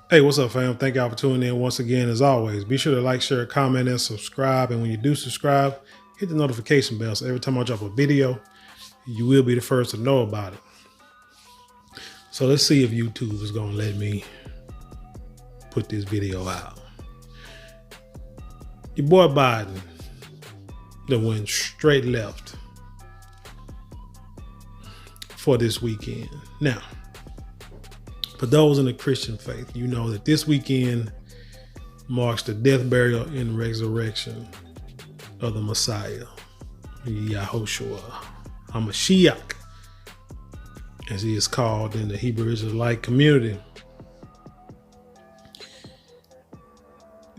Hey, what's up, fam? Thank y'all for tuning in once again. As always, be sure to like, share, comment, and subscribe. And when you do subscribe, hit the notification bell so every time I drop a video, you will be the first to know about it. So let's see if YouTube is going to let me put this video out. Your boy Biden that went straight left for this weekend. Now, for those in the Christian faith, you know that this weekend marks the death, burial, and resurrection of the Messiah, Yahushua HaMashiach, as he is called in the Hebrew Israelite community.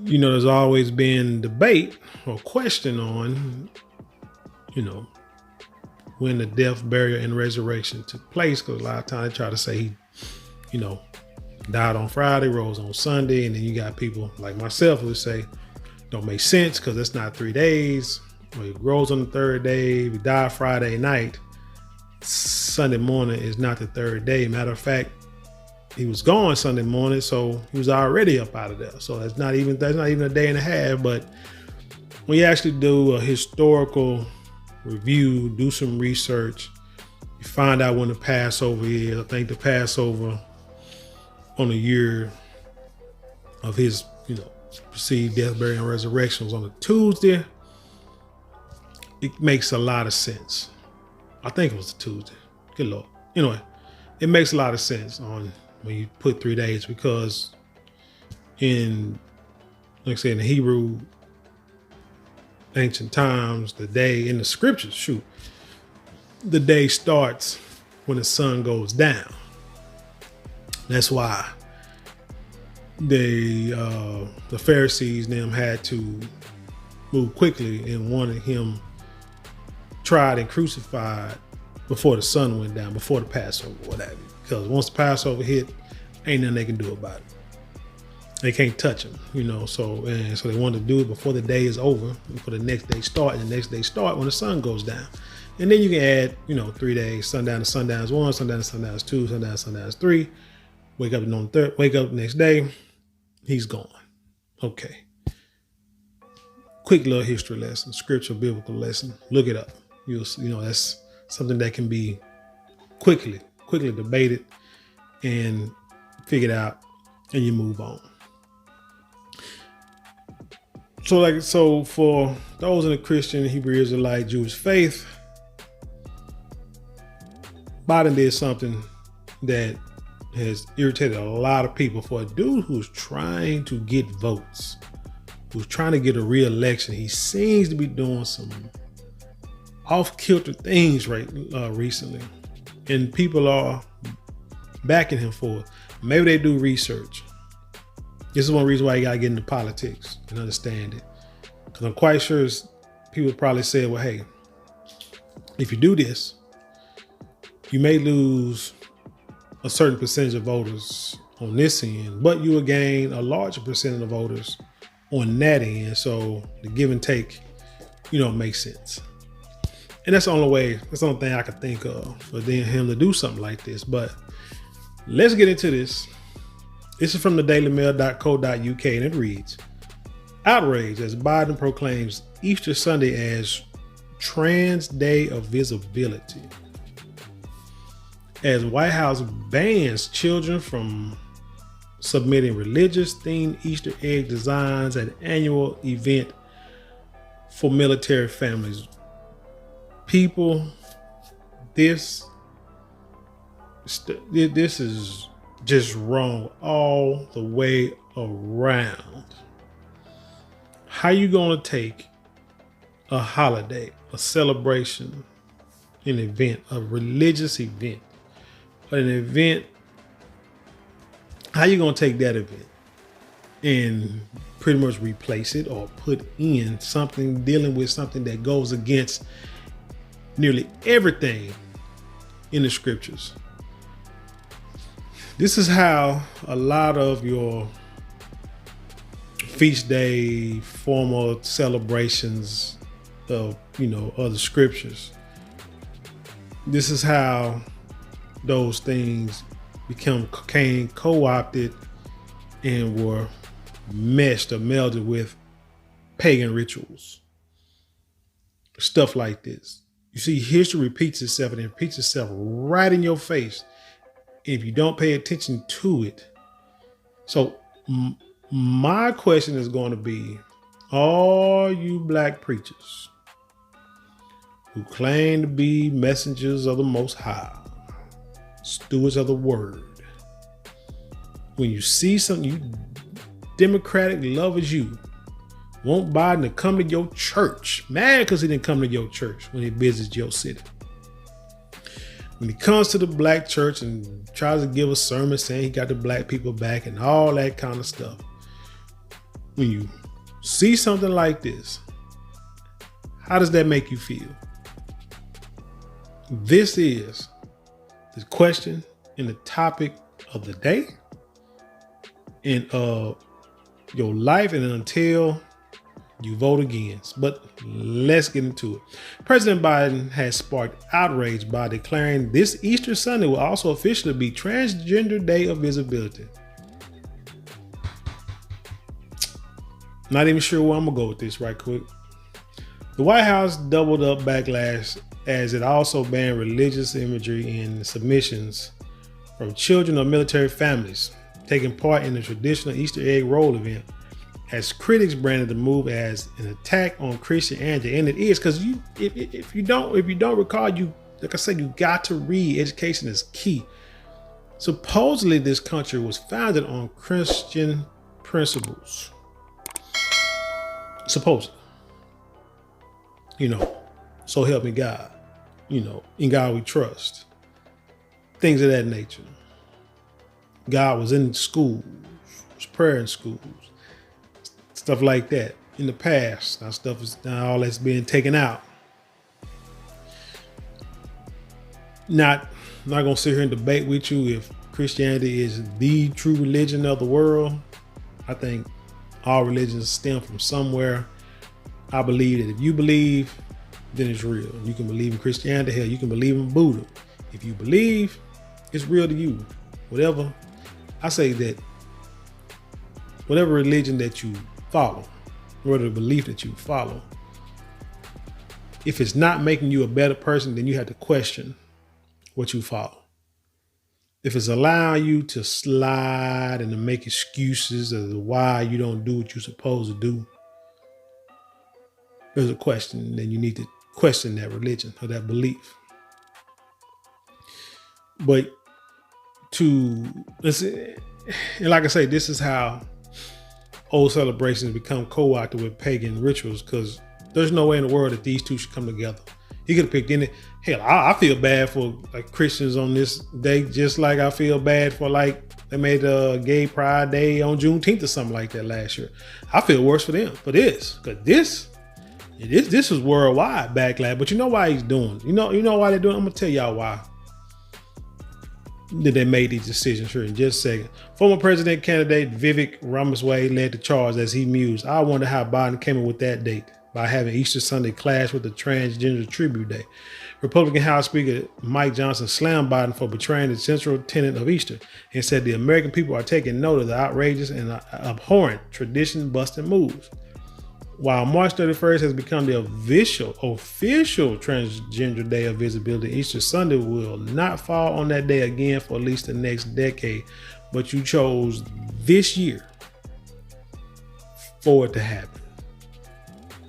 You know, there's always been debate or question on, when the death, burial, and resurrection took place, because a lot of times they try to say he died on Friday, rose on Sunday, and then you got people like myself who say don't make sense because it's not 3 days. Well, he rose on the third day, he died Friday night. Sunday morning is not the third day. Matter of fact, he was gone Sunday morning, so he was already up out of there. So that's not even a day and a half. But when you actually do a historical review, do some research, you find out when the Passover is. I think the Passover on the year of his, perceived death, burial, and resurrection was on a Tuesday. It makes a lot of sense. I think it was a Tuesday. Good Lord. Anyway, it makes a lot of sense on when you put 3 days, because in the Hebrew ancient times, the day in the scriptures, the day starts when the sun goes down. That's why the Pharisees and them had to move quickly and wanted him tried and crucified before the sun went down, before the Passover, whatever. Because once the Passover hit, ain't nothing they can do about it. They can't touch him, So they wanted to do it before the day is over, before the next day start, and the next day start when the sun goes down. And then you can add, 3 days, sundown to sundown is 1, sundown to sundown is 2, sundown to sundown is 3. Wake up on the third, wake up the next day, he's gone. Okay. Quick little history lesson, scriptural biblical lesson. Look it up. That's something that can be quickly debated and figured out, and you move on. So for those in the Christian, Hebrew Israelite, Jewish faith, Biden did something that has irritated a lot of people. For a dude who's trying to get votes, who's trying to get a re-election, he seems to be doing some off-kilter things recently, and people are backing him for it. Maybe they do research. This is one reason why you gotta get into politics and understand it, because I'm quite sure people probably said, well, hey, if you do this, you may lose a certain percentage of voters on this end, but you will gain a larger percentage of voters on that end. So the give and take, makes sense. And that's the only thing I could think of for him to do something like this. But let's get into this. This is from the dailymail.co.uk, and it reads, outrage as Biden proclaims Easter Sunday as Trans Day of Visibility. As White House bans children from submitting religious themed Easter egg designs at annual event for military families. People, this is just wrong all the way around. How you gonna take a holiday, a celebration, an event, a religious event, an event, how you gonna take that event and pretty much replace it or put in something dealing with something that goes against nearly everything in the scriptures? This is how a lot of your feast day, formal celebrations of, other scriptures, this is how those things became co-opted and were meshed or melded with pagan rituals. Stuff like this. You see, history repeats itself, and it repeats itself right in your face if you don't pay attention to it. So my question is going to be, all you black preachers who claim to be messengers of the Most High, stewards of the word, when you see something, you democratic lovers, you want Biden to come to your church, mad because he didn't come to your church when he visits your city. When he comes to the black church and tries to give a sermon saying he got the black people back and all that kind of stuff. When you see something like this, how does that make you feel? This is the question and the topic of the day and of your life, and until you vote against. But let's get into it. President Biden has sparked outrage by declaring this Easter Sunday will also officially be Transgender Day of Visibility. Not even sure where I'm gonna go with this right quick. The White House doubled up backlash as it also banned religious imagery and submissions from children of military families taking part in the traditional Easter egg roll event, as critics branded the move as an attack on Christianity. And it is, because if you don't recall, you, like I said, you got to read. Education is key. Supposedly this country was founded on Christian principles. Supposedly. So help me God. In God we trust. Things of that nature. God was in schools, was prayer in schools, stuff like that in the past. Now all that's being taken out. Not gonna sit here and debate with you if Christianity is the true religion of the world. I think all religions stem from somewhere. I believe that if you believe, then it's real. You can believe in Christianity, hell, you can believe in Buddha. If you believe, it's real to you. Whatever. I say that whatever religion that you follow, whatever belief that you follow, if it's not making you a better person, then you have to question what you follow. If it's allowing you to slide and to make excuses as to why you don't do what you're supposed to do, there's a question. Then you need to question that religion or that belief. But and like I say, this is how old celebrations become co-opted with pagan rituals, because there's no way in the world that these two should come together. He could have picked any. Hell, I feel bad for like Christians on this day, just like I feel bad for they made a gay pride day on Juneteenth or something like that last year. I feel worse for them for this, because this is worldwide backlash. But you know why he's doing? You know why they're doing? I'm gonna tell y'all why. That they made these decisions here in just a second. Former president candidate Vivek Ramaswamy led the charge as he mused, I wonder how Biden came up with that date by having Easter Sunday clash with the Transgender Tribute Day. Republican House Speaker Mike Johnson slammed Biden for betraying the central tenet of Easter and said the American people are taking note of the outrageous and abhorrent tradition-busting moves. While March 31st has become the official Transgender Day of Visibility, Easter Sunday will not fall on that day again for at least the next decade. But you chose this year for it to happen.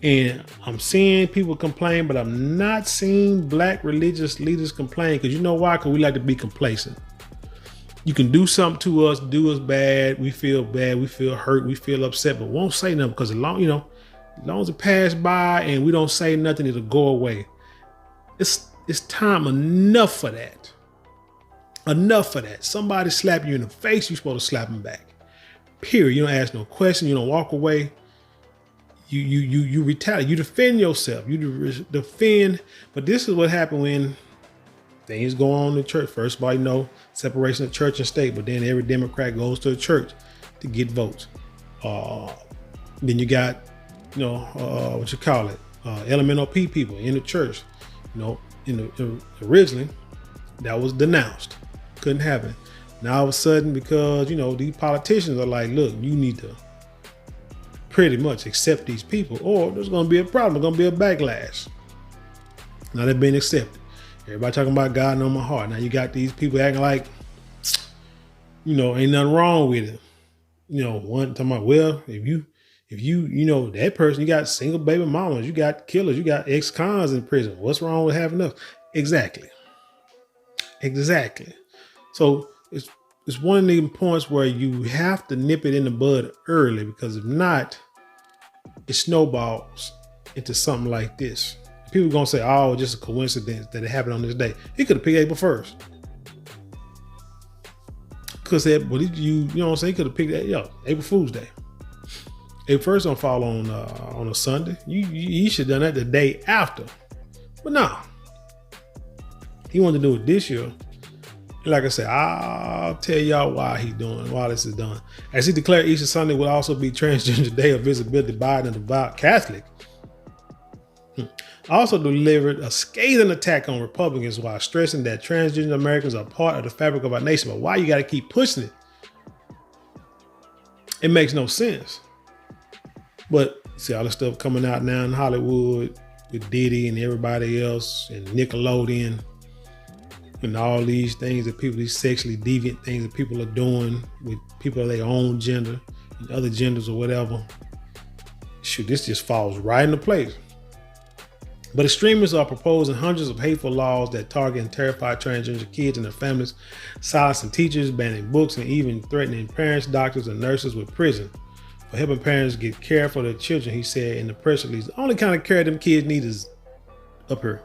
And I'm seeing people complain, but I'm not seeing black religious leaders complain. Because you know why? Because we like to be complacent. You can do something to us, do us bad. We feel bad. We feel hurt. We feel upset, but won't say nothing because as long as it pass by and we don't say nothing, it'll go away. It's time enough for that. Enough for that. Somebody slap you in the face, you're supposed to slap them back. Period. You don't ask no question. You don't walk away. You retaliate. You defend yourself. You defend. But this is what happened when things go on in the church. First of all, separation of church and state. But then every Democrat goes to the church to get votes. Then you got LMNOP people in the church. Originally that was denounced. Couldn't happen. Now all of a sudden, because these politicians are like, look, you need to pretty much accept these people, or there's going to be a problem. There's going to be a backlash. Now they're being accepted. Everybody talking about God know my heart. Now you got these people acting like, ain't nothing wrong with it. One talking about, well, if you that person, you got single baby mamas, you got killers, you got ex-cons in prison. What's wrong with having us? Exactly. So it's one of the points where you have to nip it in the bud early, because if not, it snowballs into something like this. People are gonna say, "Oh, just a coincidence that it happened on this day." He could have picked April 1st. Because you know what I'm saying? He could have picked that, April Fool's Day. April 1st don't fall on a Sunday. You should have done that the day after. But no, he wanted to do it this year. Like I said, I'll tell y'all why this is done. As he declared Easter Sunday will also be Transgender Day of Visibility, Biden and devout Catholic also delivered a scathing attack on Republicans while stressing that transgender Americans are part of the fabric of our nation. But why you got to keep pushing it? It makes no sense. But see all the stuff coming out now in Hollywood with Diddy and everybody else and Nickelodeon and all these things that people, these sexually deviant things that people are doing with people of their own gender and other genders or whatever. Shoot, this just falls right into place. But extremists are proposing hundreds of hateful laws that target and terrify transgender kids and their families, silencing teachers, banning books, and even threatening parents, doctors, and nurses with prison for helping parents get care for their children, he said in the press release. The only kind of care them kids need is up here.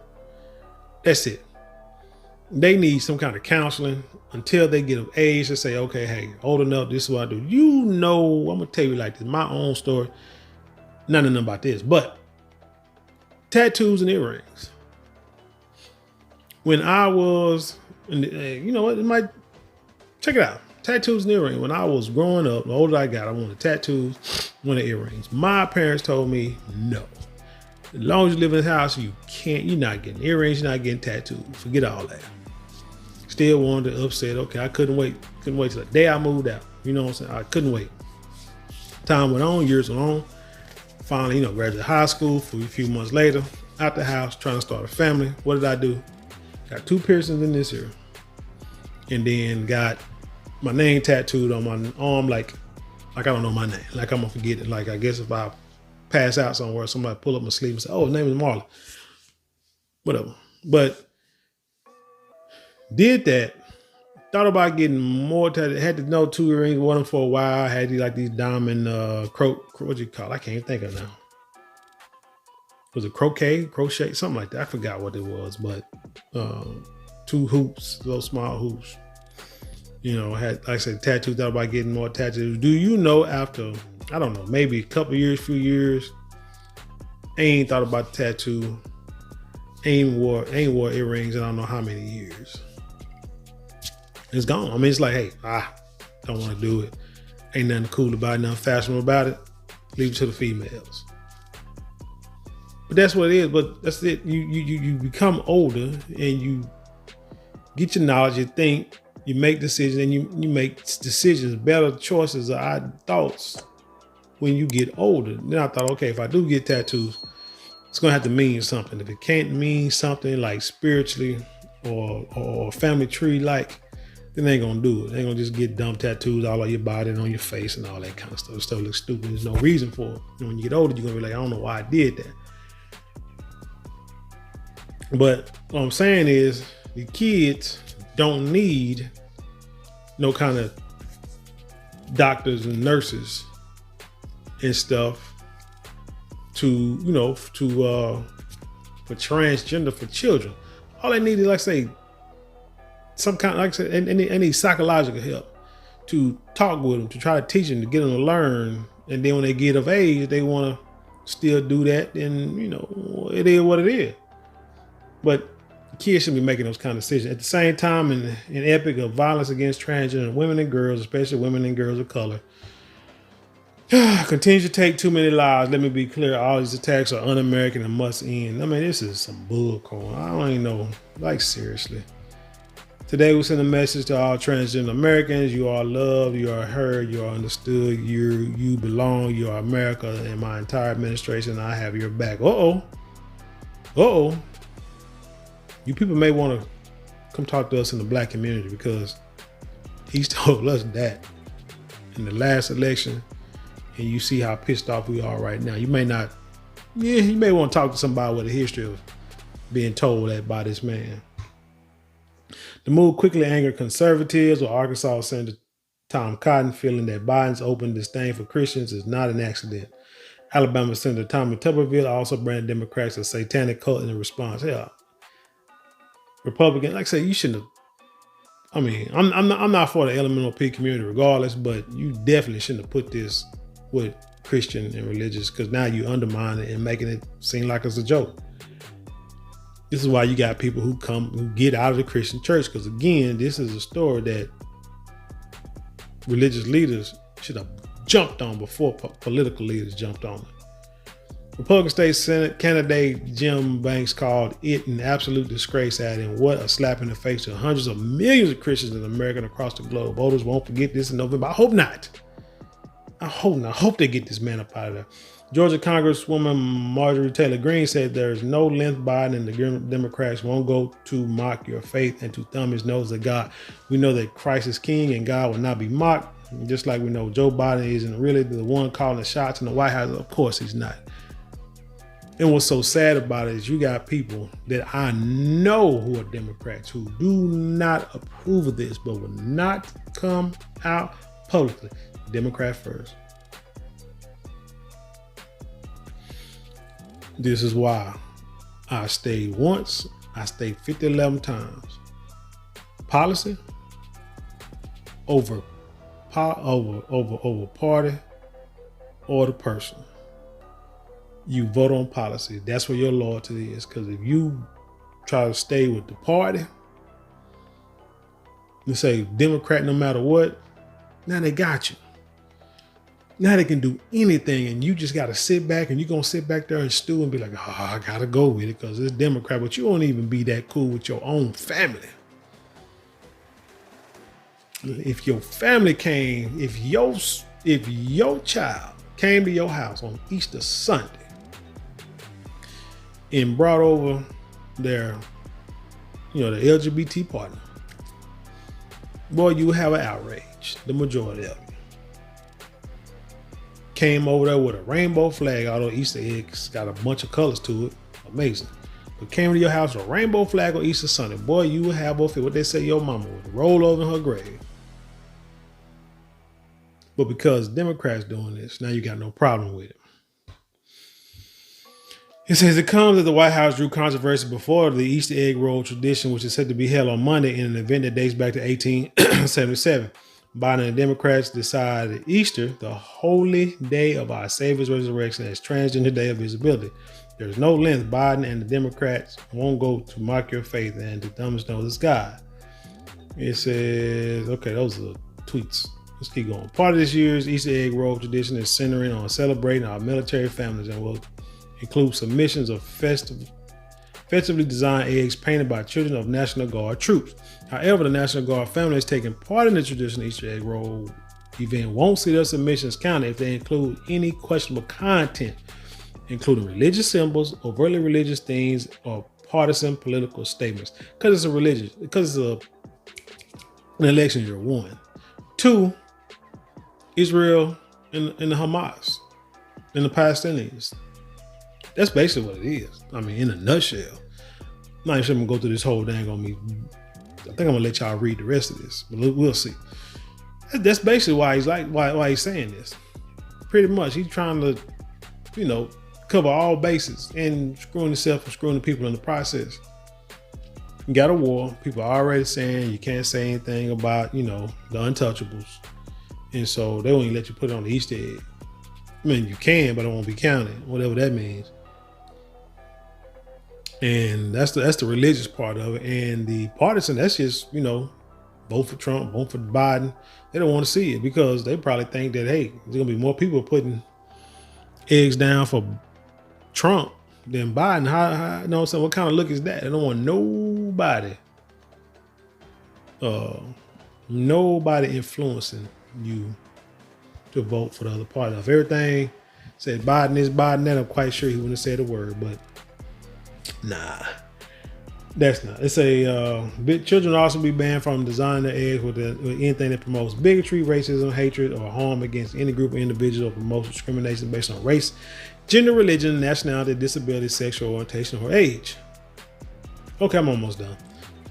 That's it. They need some kind of counseling until they get of age to say, okay, hey, old enough, this is what I do. I'm going to tell you like this, my own story. Nothing about this, but tattoos and earrings. When I was, check it out. Tattoos and earrings. When I was growing up, the older I got, I wanted tattoos, wanted earrings. My parents told me no. As long as you live in the house, you're not getting earrings, you're not getting tattoos. Forget all that. Still wanted to upset. Okay, I couldn't wait till the day I moved out. You know what I'm saying? I couldn't wait. Time went on, years went on. Finally, graduated high school. For a few months later, out the house, trying to start a family. What did I do? Got 2 piercings in this ear. And then got my name tattooed on my arm like I don't know my name. Like I'm gonna forget it. Like I guess if I pass out somewhere, somebody pull up my sleeve and say, oh, his name is Marlon. Whatever. But did that. Thought about getting more tattoos. Had to know 2 earrings, wore them for a while. Had these diamond what you call it? I can't even think of it now. Was it crochet, something like that? I forgot what it was, but 2 hoops, those small hoops. Had, like I said, tattoos. Thought about getting more tattoos. Do you know after, I don't know, maybe a couple years, few years, ain't thought about the tattoo. Ain't wore earrings in I don't know how many years. It's gone. I mean, it's like, hey, don't want to do it. Ain't nothing cool about it, nothing fashionable about it. Leave it to the females. But that's what it is. But that's it. You become older and you get your knowledge, you think, you make decisions, and you make decisions, better choices or thoughts when you get older. Then I thought, okay, if I do get tattoos, it's gonna have to mean something. If it can't mean something like spiritually or family tree like, then they ain't gonna do it. They ain't gonna just get dumb tattoos all on your body and on your face and all that kind of stuff. Stuff looks stupid. There's no reason for it. And when you get older, you're gonna be like, I don't know why I did that. But what I'm saying is the kids don't need no kind of doctors and nurses and stuff for transgender for children. All they need is, like I say, some kind, like I said, any psychological help to talk with them, to try to teach them, to get them to learn. And then when they get of age, they want to still do that. Then, it is what it is. But kids shouldn't be making those kind of decisions. At the same time, an epic of violence against transgender women and girls, especially women and girls of color, continues to take too many lives. Let me be clear. All these attacks are un-American and must end. I mean, this is some bull corn. I don't even know. Like, seriously. Today we send a message to all transgender Americans. You are loved, you are heard, you are understood, you belong, you are America, and my entire administration, I have your back. You people may want to come talk to us in the black community, because he's told us that in the last election, and you see how pissed off we are right now. You may want to talk to somebody with a history of being told that by this man. The move quickly angered conservatives, with Arkansas Senator Tom Cotton feeling that Biden's open disdain for Christians is not an accident. Alabama Senator Tommy Tuberville also branded Democrats a satanic cult in response. Hell, Republicans, like I say, you shouldn't have. I mean, I'm not for the LMNOP community regardless, but you definitely shouldn't have put this with Christian and religious, because now you undermine it and making it seem like it's a joke. This is why you got people who get out of the Christian church, because again, this is a story that religious leaders should have jumped on before political leaders jumped on it. Republican State Senate candidate Jim Banks called it an absolute disgrace, adding, "What a slap in the face to hundreds of millions of Christians in America and across the globe. Voters won't forget this in November." I hope not. I hope they get this man up out of there. Georgia Congresswoman Marjorie Taylor Greene said there is no length Biden and the Democrats won't go to mock your faith and to thumb his nose at God. We know that Christ is king and God will not be mocked. Just like we know Joe Biden isn't really the one calling the shots in the White House. Of course he's not. And what's so sad about it is you got people that I know who are Democrats who do not approve of this, but will not come out publicly. Democrat first. This is why I stayed once, I stayed 11 times. Policy over party or the person. You vote on policy. That's where your loyalty is. Because if you try to stay with the party, you say Democrat no matter what, now they got you. Now they can do anything, and you just got to sit back, and you're going to sit back there and stew and be like, oh, I got to go with it because it's Democrat, but you won't even be that cool with your own family. If your family came, if your child came to your house on Easter Sunday and brought over their, the LGBT partner, boy, you would have an outrage, the majority of it. Came over there with a rainbow flag, although Easter eggs got a bunch of colors to it. Amazing. But came to your house with a rainbow flag on Easter Sunday. Boy, you would have both what they say your mama would roll over in her grave. But because Democrats doing this, now you got no problem with it. It says it comes as the White House drew controversy before the Easter egg roll tradition, which is said to be held on Monday in an event that dates back to 1877. Biden and Democrats decided Easter, the holy day of our Savior's resurrection, as transgender day of visibility. There's no length Biden and the Democrats won't go to mock your faith and to thumb his nose at God. It says, okay, those are the tweets. Let's keep going. Part of this year's Easter egg roll tradition is centering on celebrating our military families and will include submissions of festively designed eggs painted by children of National Guard troops. However, the National Guard family is taking part in the traditional Easter egg roll event won't see their submissions counted if they include any questionable content, including religious symbols, overtly religious themes, or partisan political statements. Because it's an election year, one. Two, Israel and the Hamas and the Palestinians. That's basically what it is. I mean, in a nutshell. I'm not even sure I'm gonna go through this whole dang on me. I think I'm gonna let y'all read the rest of this, but we'll see. That's basically why he's saying this. Pretty much, he's trying to, cover all bases and screwing himself and screwing the people in the process. You got a war. People are already saying you can't say anything about, the untouchables, and so they won't even let you put it on the Easter egg. I mean, you can, but it won't be counted, whatever that means. And that's the religious part of it. And the partisan, that's just, vote for Trump, vote for Biden. They don't want to see it because they probably think that, hey, there's going to be more people putting eggs down for Trump than Biden. What kind of look is that? They don't want nobody Nobody influencing you to vote for the other party. If everything said Biden this, Biden that, I'm quite sure he wouldn't have said a word, but nah, that's not. It's a children also be banned from designing their eggs with anything that promotes bigotry, racism, hatred, or harm against any group of individuals, or promotes discrimination based on race, gender, religion, nationality, disability, sexual orientation, or age. Okay, I'm almost done.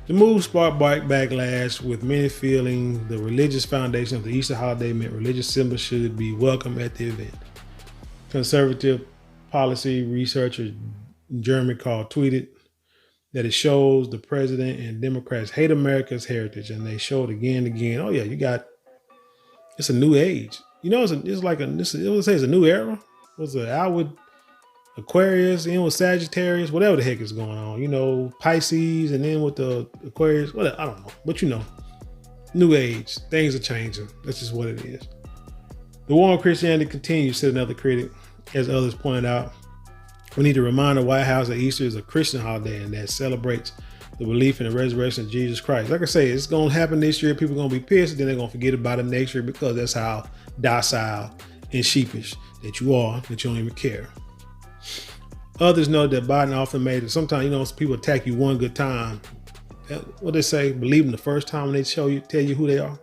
The move sparked backlash, with many feeling the religious foundation of the Easter holiday meant religious symbols should be welcome at the event. Conservative policy researcher Jeremy Call tweeted that it shows the president and Democrats hate America's heritage, and they showed again and again. Oh yeah, it's a new age. It's a new era. What's it? Outward Aquarius, in with Sagittarius, whatever the heck is going on. Pisces, and then with the Aquarius, whatever, I don't know. But new age, things are changing. That's just what it is. The war on Christianity continues, said another critic. As others pointed out, we need to remind the White House that Easter is a Christian holiday and that celebrates the belief in the resurrection of Jesus Christ. Like I say, it's going to happen this year. People are going to be pissed, and then they're going to forget about it next year, because that's how docile and sheepish that you are, that you don't even care. Others know that Biden often made it. Sometimes, people attack you one good time. What they say, believe them the first time when they tell you who they are.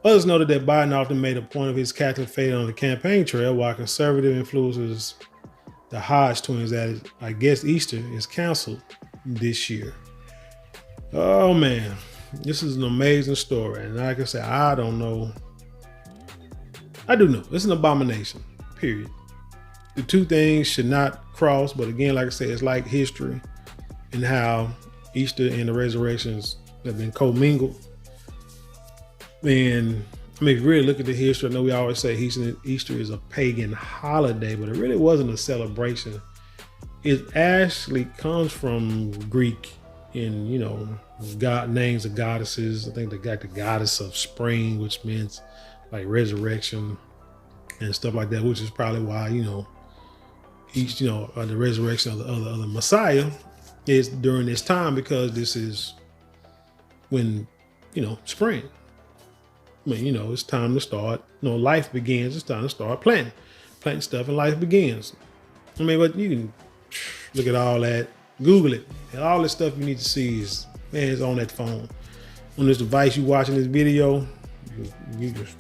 Others noted that Biden often made a point of his Catholic faith on the campaign trail, while conservative influencers, the Hodge twins, that I guess Easter is canceled this year. Oh man, this is an amazing story. And like I said, I don't know. I do know. It's an abomination, period. The two things should not cross, but again, like I said, it's like history and how Easter and the resurrections have been commingled. And if you really look at the history, I know we always say Easter is a pagan holiday, but it really wasn't a celebration. It actually comes from Greek and, God names of goddesses. I think they got the goddess of spring, which means like resurrection and stuff like that, which is probably why, the resurrection of the Messiah is during this time, because this is when, spring. It's time to start, life begins. It's time to start planting stuff, and life begins. But you can look at all that, Google it, and all this stuff you need to see is on that phone. On this device you watching this video, you just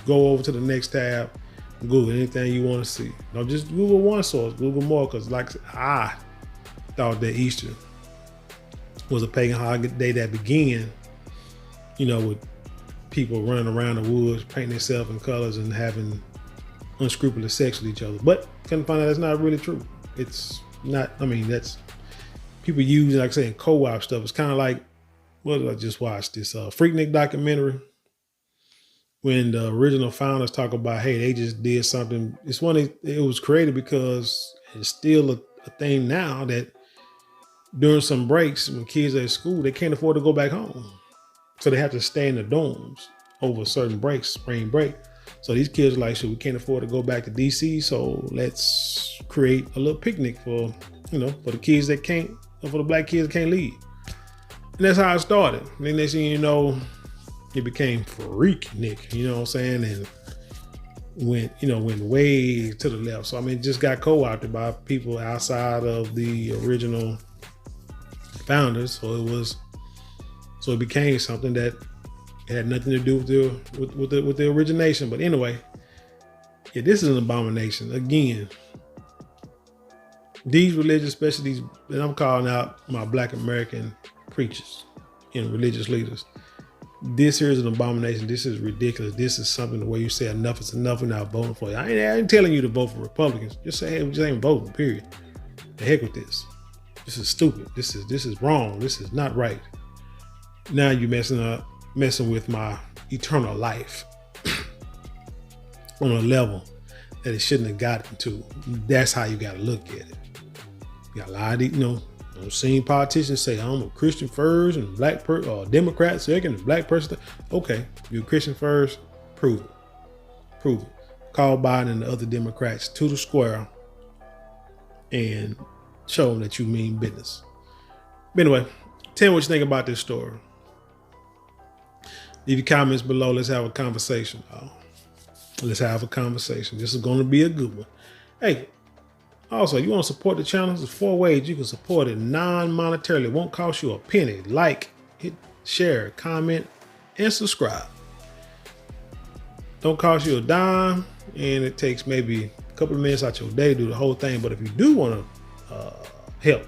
go over to the next tab, Google anything you want to see. Don't just Google one source, Google more, because I thought that Easter was a pagan holiday that began, with people running around the woods, painting themselves in colors and having unscrupulous sex with each other. But couldn't find out that's not really true. It's not, that's people use, like I say, in co-op stuff. It's kind of like, what did I just watch? This Freaknik documentary, when the original founders talk about, hey, they just did something. It was created because it's still a thing now that during some breaks, when kids are at school, they can't afford to go back home. So they have to stay in the dorms over certain breaks, spring break. So these kids are like, we can't afford to go back to DC. So let's create a little picnic for the kids that can't, for the black kids that can't leave. And that's how it started. And then next thing you know, it became Freaknik, you know what I'm saying? And went way to the left. So it just got co-opted by people outside of the original founders. So it became something that had nothing to do with the origination. But anyway, this is an abomination. Again, these religious, especially these, and I'm calling out my Black American preachers and religious leaders. This here is an abomination. This is ridiculous. This is something where you say enough is enough. We're not voting for you. I ain't telling you to vote for Republicans. Just say, hey, we just ain't voting, period. The heck with this. This is stupid. This is wrong. This is not right. Now you're messing with my eternal life on a level that it shouldn't have gotten to. That's how you got to look at it. You got a lot of, I've seen politicians say, I'm a Christian first and black or Democrat second and black person. Okay, you're a Christian first, prove it. Call Biden and the other Democrats to the square and show them that you mean business. But anyway, tell me what you think about this story. Leave your comments below. Let's have a conversation. Let's have a conversation. This is going to be a good one. Hey, also, you want to support the channel? There's 4 ways you can support it non-monetarily. It won't cost you a penny. Like, hit share, comment, and subscribe. Don't cost you a dime, and it takes maybe a couple of minutes out your day to do the whole thing. But if you do want to help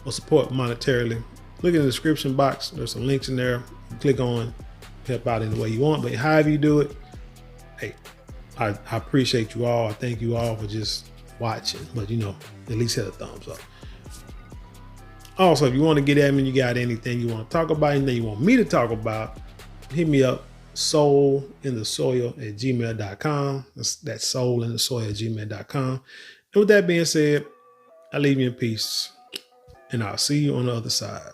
or support monetarily, look in the description box. There's some links in there. Click on, help out in the way you want. But however you do it, hey, I appreciate you all. I thank you all for just watching. But at least hit a thumbs up. Also, if you want to get at me, you got anything you want to talk about, anything you want me to talk about, hit me up. soulinthesoil@gmail.com. That's soulinthesoil@gmail.com. And with that being said, I leave you in peace, and I'll see you on the other side.